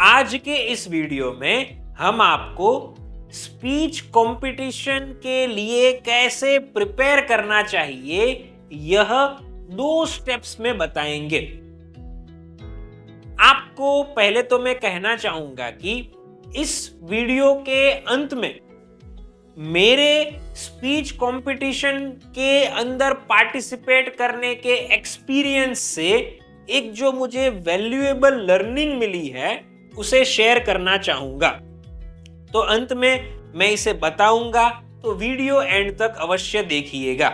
आज के इस वीडियो में हम आपको स्पीच कंपटीशन के लिए कैसे प्रिपेयर करना चाहिए यह 2 स्टेप्स में बताएंगे। आपको पहले तो मैं कहना चाहूंगा कि इस वीडियो के अंत में मेरे स्पीच कंपटीशन के अंदर पार्टिसिपेट करने के एक्सपीरियंस से एक जो मुझे वैल्यूएबल लर्निंग मिली है उसे शेयर करना चाहूंगा। तो अंत में मैं इसे बताऊंगा, तो वीडियो एंड तक अवश्य देखिएगा।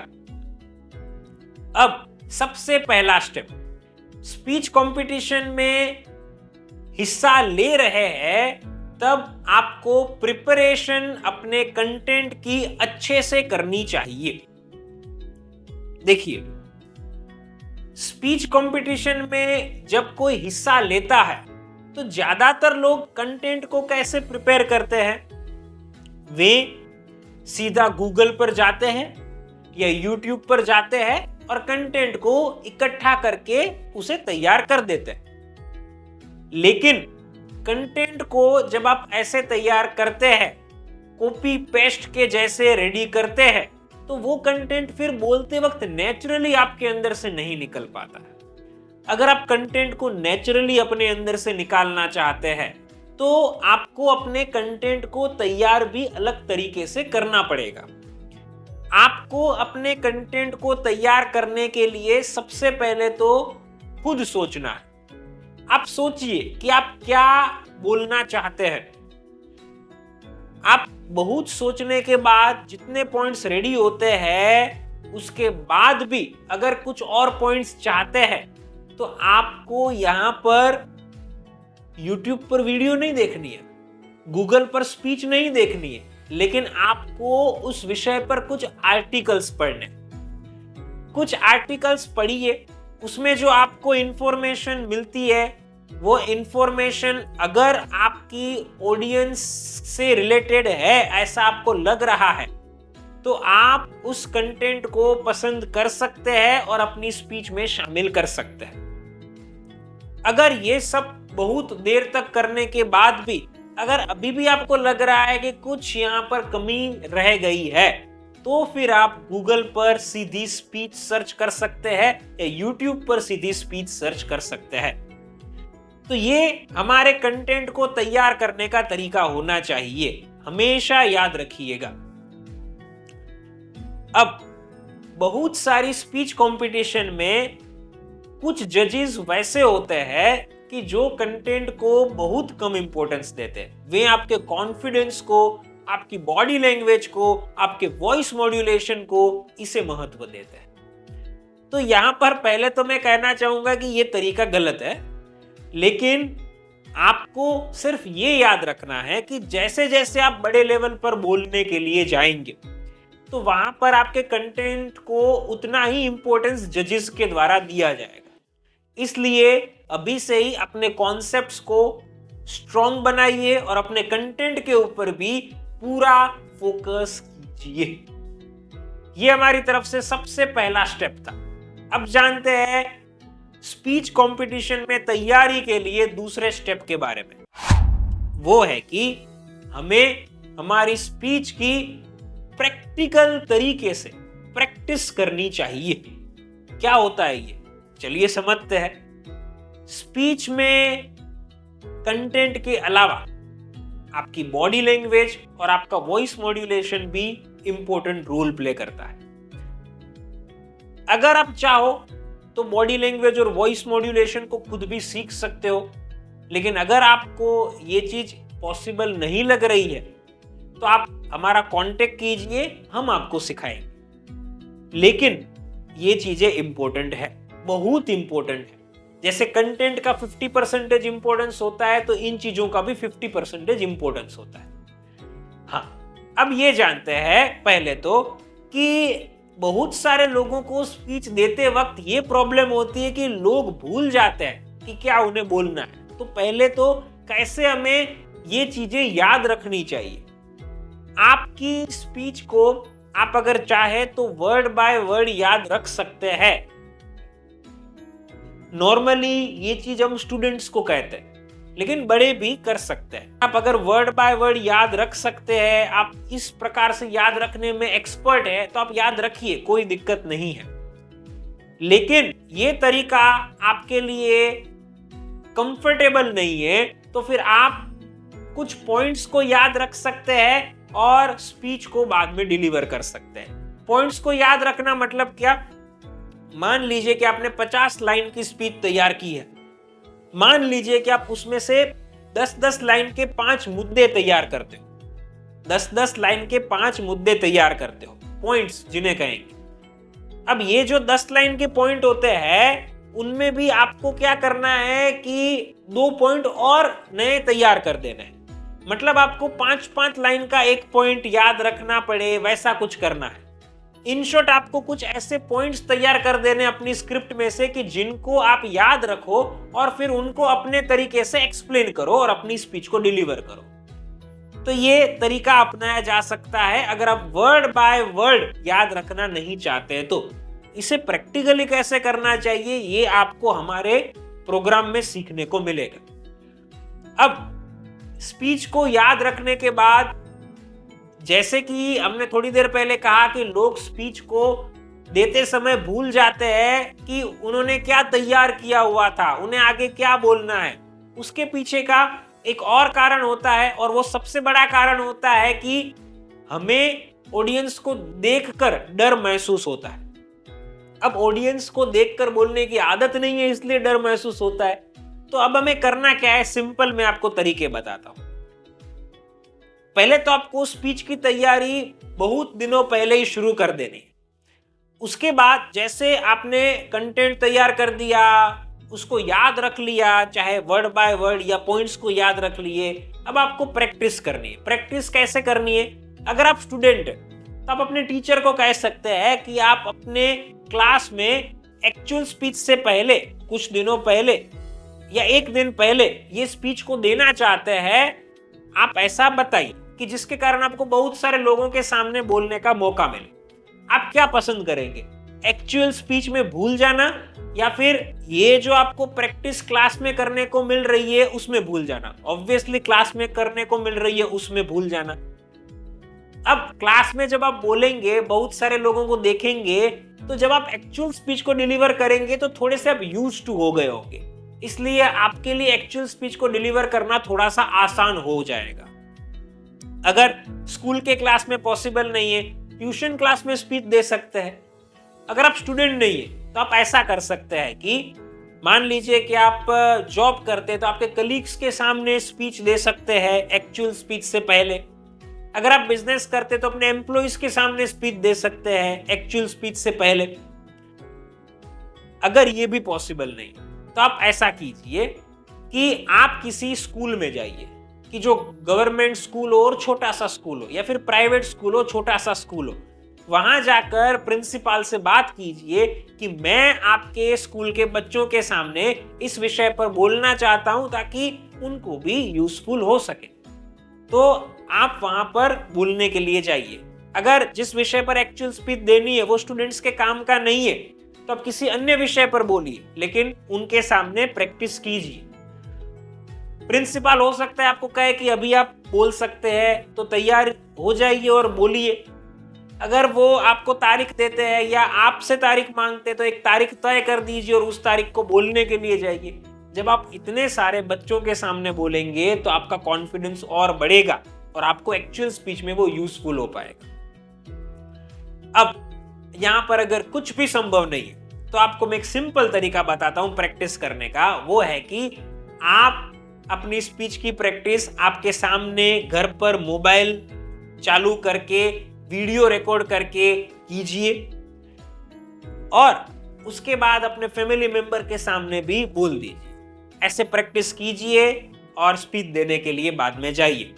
अब सबसे पहला स्टेप, स्पीच कंपटीशन में हिस्सा ले रहे हैं तब आपको प्रिपरेशन अपने कंटेंट की अच्छे से करनी चाहिए। देखिए, स्पीच कंपटीशन में जब कोई हिस्सा लेता है तो ज्यादातर लोग कंटेंट को कैसे प्रिपेयर करते हैं? वे सीधा गूगल पर जाते हैं या यूट्यूब पर जाते हैं और कंटेंट को इकट्ठा करके उसे तैयार कर देते हैं। लेकिन कंटेंट को जब आप ऐसे तैयार करते हैं, कॉपी पेस्ट के जैसे रेडी करते हैं, तो वो कंटेंट फिर बोलते वक्त नेचुरली आपके अंदर से नहीं निकल पाता है। अगर आप कंटेंट को नेचुरली अपने अंदर से निकालना चाहते हैं तो आपको अपने कंटेंट को तैयार भी अलग तरीके से करना पड़ेगा। आपको अपने कंटेंट को तैयार करने के लिए सबसे पहले तो खुद सोचना है। आप सोचिए कि आप क्या बोलना चाहते हैं। आप बहुत सोचने के बाद जितने पॉइंट्स रेडी होते हैं उसके बाद भी अगर कुछ और पॉइंट्स चाहते हैं तो आपको यहां पर YouTube पर वीडियो नहीं देखनी है, गूगल पर स्पीच नहीं देखनी है, लेकिन आपको उस विषय पर कुछ आर्टिकल्स पढ़ने। कुछ आर्टिकल्स पढ़िए, उसमें जो आपको इंफॉर्मेशन मिलती है वो इंफॉर्मेशन अगर आपकी ऑडियंस से रिलेटेड है, ऐसा आपको लग रहा है, तो आप उस कंटेंट को पसंद कर सकते हैं और अपनी स्पीच में शामिल कर सकते हैं। अगर ये सब बहुत देर तक करने के बाद भी अगर अभी भी आपको लग रहा है कि कुछ यहाँ पर कमी रह गई है, तो फिर आप गूगल पर सीधी स्पीच सर्च कर सकते हैं या यूट्यूब पर सीधी स्पीच सर्च कर सकते हैं। तो ये हमारे कंटेंट को तैयार करने का तरीका होना चाहिए, हमेशा याद रखिएगा। अब बहुत सारी स्पीच कंपटीशन में कुछ जजेस वैसे होते हैं कि जो कंटेंट को बहुत कम इंपॉर्टेंस देते हैं। वे आपके कॉन्फिडेंस को, आपकी बॉडी लैंग्वेज को, आपके वॉइस मॉड्यूलेशन को इसे महत्व देते हैं। तो यहां पर पहले तो मैं कहना चाहूंगा कि यह तरीका गलत है, लेकिन आपको सिर्फ ये याद रखना है कि जैसे जैसे आप बड़े लेवल पर बोलने के लिए जाएंगे तो वहां पर आपके कंटेंट को उतना ही इंपॉर्टेंस जजेस के द्वारा दिया जाएगा। इसलिए अभी से ही अपने कॉन्सेप्ट्स को स्ट्रॉन्ग बनाइए और अपने कंटेंट के ऊपर भी पूरा फोकस कीजिए। यह हमारी तरफ से सबसे पहला स्टेप था। अब जानते हैं स्पीच कंपटीशन में तैयारी के लिए दूसरे स्टेप के बारे में। वो है कि हमें हमारी स्पीच की प्रैक्टिकल तरीके से प्रैक्टिस करनी चाहिए। क्या होता है ये, चलिए समझते हैं। स्पीच में कंटेंट के अलावा आपकी बॉडी लैंग्वेज और आपका वॉइस मॉड्यूलेशन भी इंपॉर्टेंट रोल प्ले करता है। अगर आप चाहो तो बॉडी लैंग्वेज और वॉइस मॉड्यूलेशन को खुद भी सीख सकते हो, लेकिन अगर आपको ये चीज पॉसिबल नहीं लग रही है तो आप हमारा कांटेक्ट कीजिए, हम आपको सिखाएंगे। लेकिन ये चीजें इंपॉर्टेंट है, बहुत इंपॉर्टेंट है। जैसे कंटेंट का 50% इंपॉर्टेंस होता है तो इन चीजों का भी 50% इंपॉर्टेंस होता है। हाँ, अब ये जानते हैं पहले तो कि बहुत सारे लोगों को स्पीच देते वक्त ये प्रॉब्लम होती है कि लोग भूल जाते हैं कि क्या उन्हें बोलना है। तो पहले तो कैसे हमें ये चीजें याद रखनी चाहिए। आपकी स्पीच को आप अगर चाहे तो वर्ड बाय वर्ड याद रख सकते हैं। नॉर्मली ये चीज हम स्टूडेंट्स को कहते हैं लेकिन बड़े भी कर सकते हैं। आप अगर वर्ड बाय वर्ड याद रख सकते हैं, आप इस प्रकार से याद रखने में एक्सपर्ट है, तो आप याद रखिए, कोई दिक्कत नहीं है। लेकिन ये तरीका आपके लिए कंफर्टेबल नहीं है, तो फिर आप कुछ पॉइंट्स को याद रख सकते हैं और स्पीच को बाद में डिलीवर कर सकते हैं। पॉइंट्स को याद रखना मतलब क्या? मान लीजिए कि आपने 50 लाइन की स्पीच तैयार की है। मान लीजिए कि आप उसमें से 10-10 लाइन के 5 मुद्दे तैयार करते हो। 10-10 लाइन के 5 मुद्दे तैयार करते हो, पॉइंट्स जिन्हें कहेंगे। अब ये जो 10 लाइन के पॉइंट होते हैं, उनमें भी आपको क्या करना है कि 2 पॉइंट और नए तैयार कर देना है। मतलब आपको 5-5 लाइन का एक पॉइंट याद रखना पड़े, वैसा कुछ करना है। इन शॉर्ट आपको कुछ ऐसे पॉइंट्स तैयार कर देने अपनी स्क्रिप्ट में से कि जिनको आप याद रखो और फिर उनको अपने तरीके से एक्सप्लेन करो और अपनी स्पीच को डिलीवर करो। तो ये तरीका अपनाया जा सकता है अगर आप वर्ड बाय वर्ड याद रखना नहीं चाहते हैं तो। इसे प्रैक्टिकली कैसे करना चाहिए, ये आपको हमारे प्रोग्राम में सीखने को मिलेगा। अब स्पीच को याद रखने के बाद, जैसे कि हमने थोड़ी देर पहले कहा कि लोग स्पीच को देते समय भूल जाते हैं कि उन्होंने क्या तैयार किया हुआ था, उन्हें आगे क्या बोलना है। उसके पीछे का एक और कारण होता है, और वो सबसे बड़ा कारण होता है कि हमें ऑडियंस को देखकर डर महसूस होता है। अब ऑडियंस को देखकर बोलने की आदत नहीं है, इसलिए डर महसूस होता है। तो अब हमें करना क्या है, सिंपल मैं आपको तरीके बताता हूं। पहले तो आपको स्पीच की तैयारी बहुत दिनों पहले ही शुरू कर देनी है। उसके बाद जैसे आपने कंटेंट तैयार कर दिया, उसको याद रख लिया, चाहे वर्ड बाय वर्ड या पॉइंट्स को याद रख लिए, अब आपको प्रैक्टिस करनी है। प्रैक्टिस कैसे करनी है? अगर आप स्टूडेंट हैं तो आप अपने टीचर को कह सकते हैं कि आप अपने क्लास में एक्चुअल स्पीच से पहले, कुछ दिनों पहले या एक दिन पहले ये स्पीच को देना चाहते हैं। आप ऐसा बताइए कि जिसके कारण आपको बहुत सारे लोगों के सामने बोलने का मौका मिले। आप क्या पसंद करेंगे, एक्चुअल स्पीच में भूल जाना या फिर ये जो आपको प्रैक्टिस क्लास में करने को मिल रही है उसमें भूल जाना? ऑब्वियसली क्लास में करने को मिल रही है उसमें भूल जाना। अब क्लास में जब आप बोलेंगे, बहुत सारे लोगों को देखेंगे, तो जब आप एक्चुअल स्पीच को डिलीवर करेंगे तो थोड़े से आप यूज्ड टू हो गए होंगे, इसलिए आपके लिए एक्चुअल स्पीच को डिलीवर करना थोड़ा सा आसान हो जाएगा। अगर स्कूल के क्लास में पॉसिबल नहीं है, ट्यूशन क्लास में स्पीच दे सकते हैं। अगर आप स्टूडेंट नहीं है तो आप ऐसा कर सकते हैं कि मान लीजिए कि आप जॉब करते हैं तो आपके कलीग्स के सामने स्पीच दे सकते हैं एक्चुअल स्पीच से पहले। अगर आप बिजनेस करते तो अपने एम्प्लॉइज के सामने स्पीच दे सकते हैं एक्चुअल स्पीच से पहले। अगर ये भी पॉसिबल नहीं तो आप ऐसा कीजिए कि आप किसी स्कूल में जाइए, कि जो गवर्नमेंट स्कूल हो और छोटा सा स्कूल हो, या फिर प्राइवेट स्कूल हो, छोटा सा स्कूल हो, वहां जाकर प्रिंसिपल से बात कीजिए कि मैं आपके स्कूल के बच्चों के सामने इस विषय पर बोलना चाहता हूं ताकि उनको भी यूजफुल हो सके। तो आप वहां पर बोलने के लिए जाइए। अगर जिस विषय पर एक्चुअल स्पीच देनी है वो स्टूडेंट्स के काम का नहीं है तो आप किसी अन्य विषय पर बोलिए, लेकिन उनके सामने प्रैक्टिस कीजिए। प्रिंसिपल हो सकता है आपको कहे कि अभी आप बोल सकते हैं, तो तैयार हो जाइए और बोलिए। अगर वो आपको तारीख देते हैं या आपसे तारीख मांगते हैं तो एक तारीख तय कर दीजिए और उस तारीख को बोलने के लिए जाइए। जब आप इतने सारे बच्चों के सामने बोलेंगे तो आपका कॉन्फिडेंस और बढ़ेगा और आपको एक्चुअल स्पीच में वो यूजफुल हो पाएगा। अब यहां पर अगर कुछ भी संभव नहीं है तो आपको मैं एक सिंपल तरीका बताता हूं प्रैक्टिस करने का। वो है कि आप अपनी स्पीच की प्रैक्टिस आपके सामने घर पर मोबाइल चालू करके वीडियो रिकॉर्ड करके कीजिए और उसके बाद अपने फैमिली मेंबर के सामने भी बोल दीजिए। ऐसे प्रैक्टिस कीजिए और स्पीच देने के लिए बाद में जाइए।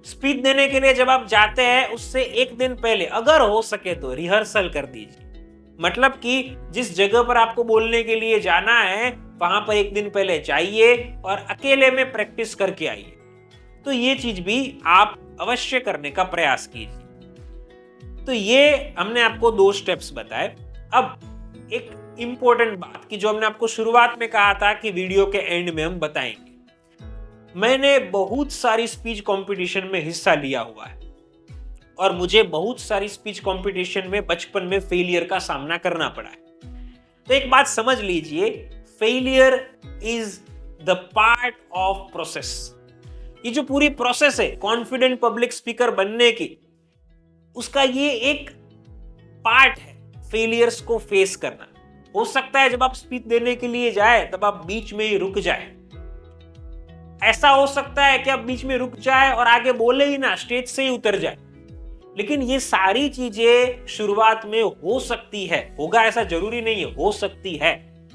स्पीच देने के लिए जब आप जाते हैं उससे एक दिन पहले अगर हो सके तो रिहर्सल कर दीजिए। मतलब कि जिस जगह पर आपको बोलने के लिए जाना है वहां पर एक दिन पहले जाइए और अकेले में प्रैक्टिस करके आइए। तो ये चीज भी आप अवश्य करने का प्रयास कीजिए। तो ये हमने आपको 2 स्टेप्स बताए। अब एक इंपॉर्टेंट बात कि जो हमने आपको शुरुआत में कहा था कि वीडियो के एंड में हम बताएंगे, मैंने बहुत सारी स्पीच कंपटीशन में हिस्सा लिया हुआ है और मुझे बहुत सारी स्पीच कंपटीशन में बचपन में फेलियर का सामना करना पड़ा है। तो एक बात समझ लीजिए, failure is the part of process. ये जो पूरी प्रोसेस है कॉन्फिडेंट पब्लिक स्पीकर बनने की, उसका ये एक पार्ट है फेलियर्स को फेस करना। हो सकता है जब आप स्पीच देने के लिए जाए तब आप बीच में ही रुक जाए। ऐसा हो सकता है कि आप बीच में रुक जाए और आगे बोले ही ना, स्टेज से ही उतर जाए। लेकिन ये सारी चीजें शुरुआत में हो सकती है, होगा ऐसा जरूरी नहीं है, हो सकती है,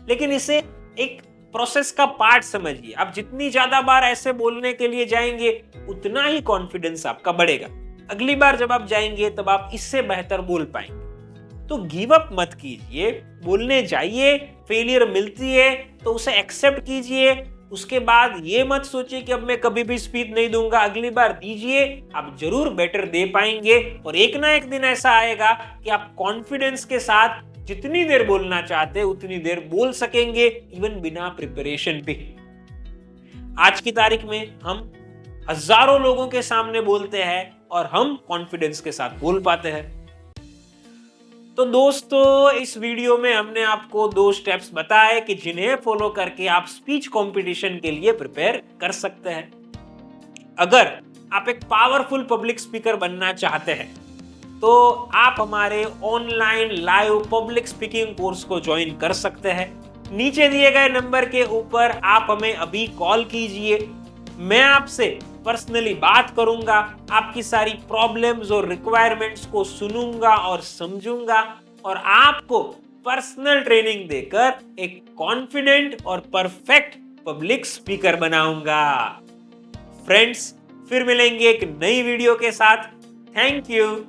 लेकिन इसे एक प्रोसेस का पार्ट समझिए। आप जितनी ज्यादा बार ऐसे बोलने के लिए जाएंगे उतना ही कॉन्फिडेंस आपका बढ़ेगा। अगली बार जब आप जाएंगे तब आप इससे बेहतर बोल पाएंगे। तो गिव अप मत कीजिए, बोलने जाइए। फेलियर मिलती है तो उसे एक्सेप्ट कीजिए। उसके बाद ये मत सोचिए कि अब मैं कभी भी स्पीच नहीं दूंगा, अगली बार दीजिए, आप जरूर बेटर दे पाएंगे। और एक ना एक दिन ऐसा आएगा कि आप कॉन्फिडेंस के साथ जितनी देर बोलना चाहते हैं उतनी देर बोल सकेंगे, इवन बिना प्रिपरेशन भी। आज की तारीख में हम हजारों लोगों के सामने बोलते हैं और हम कॉन्फिडेंस के साथ बोल पाते हैं। तो दोस्तों, इस वीडियो में हमने आपको 2 स्टेप्स बताए कि जिन्हें फॉलो करके आप स्पीच कंपटीशन के लिए प्रिपेयर कर सकते हैं। अगर आप एक पावरफुल पब्लिक स्पीकर बनना चाहते हैं तो आप हमारे online live public speaking course को ज्वाइन कर सकते हैं। नीचे दिए गए नंबर के ऊपर आप हमें अभी कॉल कीजिए। मैं आपसे पर्सनली बात करूंगा, आपकी सारी प्रॉब्लम्स और रिक्वायरमेंट्स को सुनूंगा और समझूंगा और आपको पर्सनल ट्रेनिंग देकर एक कॉन्फिडेंट और परफेक्ट पब्लिक स्पीकर बनाऊंगा। फ्रेंड्स, फिर मिलेंगे एक नई वीडियो के साथ। Thank you.